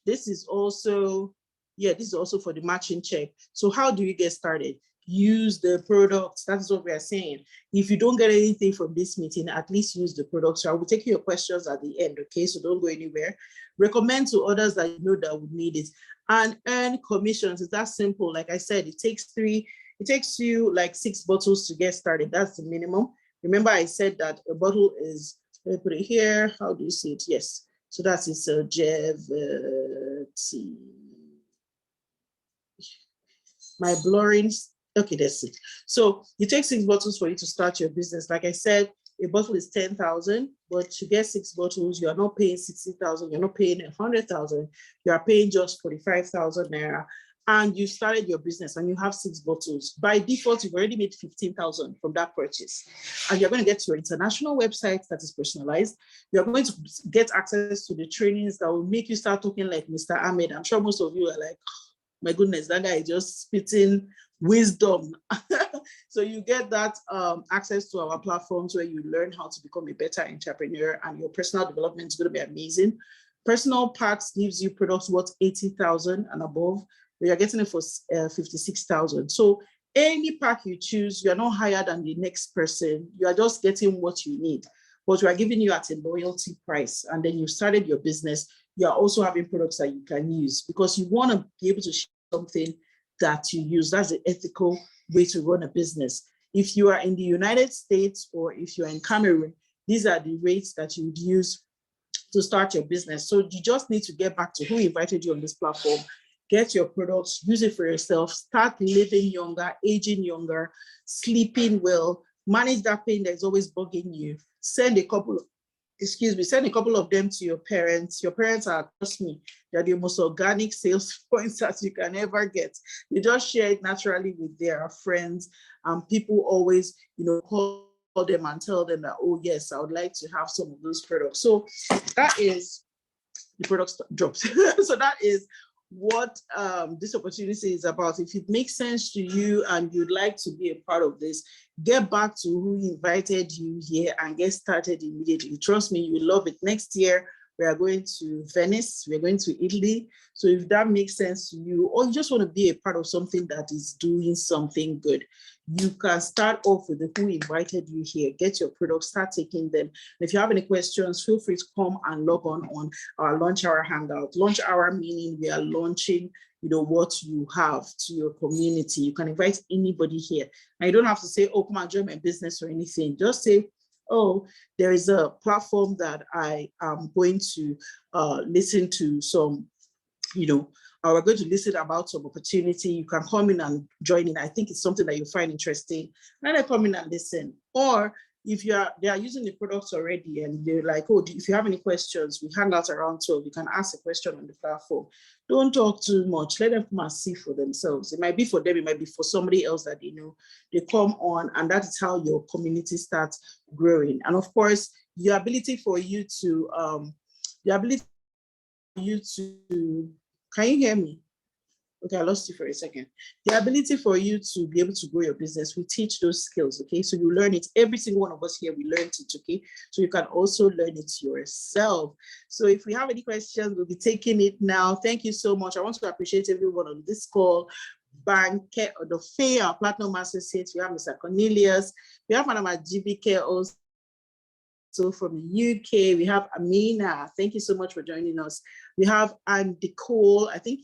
S1: this is also for the matching check. So how do you get started? Use the products. That's what we are saying. If you don't get anything from this meeting, at least use the products. So I will take your questions at the end, okay? So don't go anywhere. Recommend to others that you know that would need it, and earn commissions. It's that simple. Like I said, it takes you like 6 bottles to get started. That's the minimum. Remember, I said that a bottle is, let me put it here. How do you see it? Yes. So that's it. So let's see. My blurring. Okay, that's it. So it takes 6 bottles for you to start your business. Like I said, a bottle is 10,000, but to get 6 bottles, you are not paying 60,000. You're not paying 100,000. You are paying just 45,000 naira. And you started your business and you have 6 bottles. By default, you've already made 15,000 from that purchase. And you're going to get to your international website that is personalized. You're going to get access to the trainings that will make you start talking like Mr. Ahmed. I'm sure most of you are like, oh, my goodness, that guy is just spitting wisdom. So you get that access to our platforms where you learn how to become a better entrepreneur, and your personal development is going to be amazing. Personal Packs gives you products worth 80,000 and above. We are getting it for 56,000. So any pack you choose, you're not higher than the next person. You are just getting what you need, but we are giving you at a loyalty price. And then you started your business. You are also having products that you can use because you want to be able to share something that you use. That's the ethical way to run a business. If you are in the United States or if you're in Cameroon, these are the rates that you would use to start your business. So you just need to get back to who invited you on this platform, get your products, use it for yourself, start living younger, aging younger, sleeping well, manage that pain that's always bugging you. Send a couple of them to your parents. Your parents are, trust me, they're the most organic sales points that you can ever get. They just share it naturally with their friends. People always, call them and tell them that, oh yes, I would like to have some of those products. So that is the product drops. So that is what this opportunity is about. If it makes sense to you and you'd like to be a part of this, get back to who invited you here and get started immediately. Trust me, you will love it. Next year, we are going to Venice, we're going to Italy. So if that makes sense to you, or you just want to be a part of something that is doing something good, you can start off with who invited you here, get your products, start taking them. And if you have any questions, feel free to come and log on our Launch Hour Hangout. Launch Hour meaning we are launching what you have to your community. You can invite anybody here. And you don't have to say, oh, come and join my business or anything. Just say, oh, there is a platform that I am going to listen to some, we're going to listen about some opportunity. You can come in and join in. I think it's something that you find interesting. And then come in and listen. Or if they are using the products already and they're like, oh, if you have any questions, we hang out around 12. You can ask a question on the platform. Don't talk too much. Let them come and see for themselves. It might be for them. It might be for somebody else that they know. They come on, and that is how your community starts growing. And of course, the ability for you to, can you hear me? Okay, I lost you for a second. The ability for you to be able to grow your business, we teach those skills, okay? So you learn it. Every single one of us here, we learned it, okay? So you can also learn it yourself. So if we have any questions, we'll be taking it now. Thank you so much. I want to appreciate everyone on this call. Banket or the Fair, our Platinum Associates. We have Mr. Cornelius. We have Madam GBK also. So from the UK, we have Amina. Thank you so much for joining us. We have Andy Cole, I think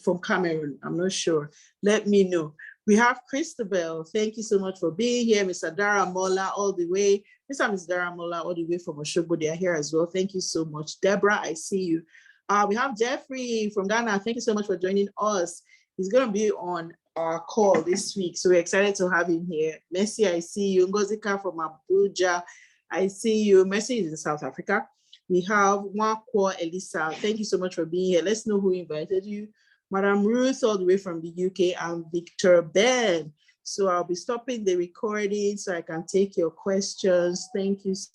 S1: from Cameroon. I'm not sure. Let me know. We have Christabel. Thank you so much for being here. Mr. Daramola all the way. Mr. and Ms. Daramola all the way from Oshogbo. They are here as well. Thank you so much. Deborah, I see you. We have Jeffrey from Ghana. Thank you so much for joining us. He's going to be on our call this week. So we're excited to have him here. Messi, I see you. Ngozika from Abuja, I see you. Messi is in South Africa. We have Mwakwa Elisa. Thank you so much for being here. Let's know who invited you. Madam Ruth, all the way from the UK, and Victor Ben. So I'll be stopping the recording so I can take your questions. Thank you so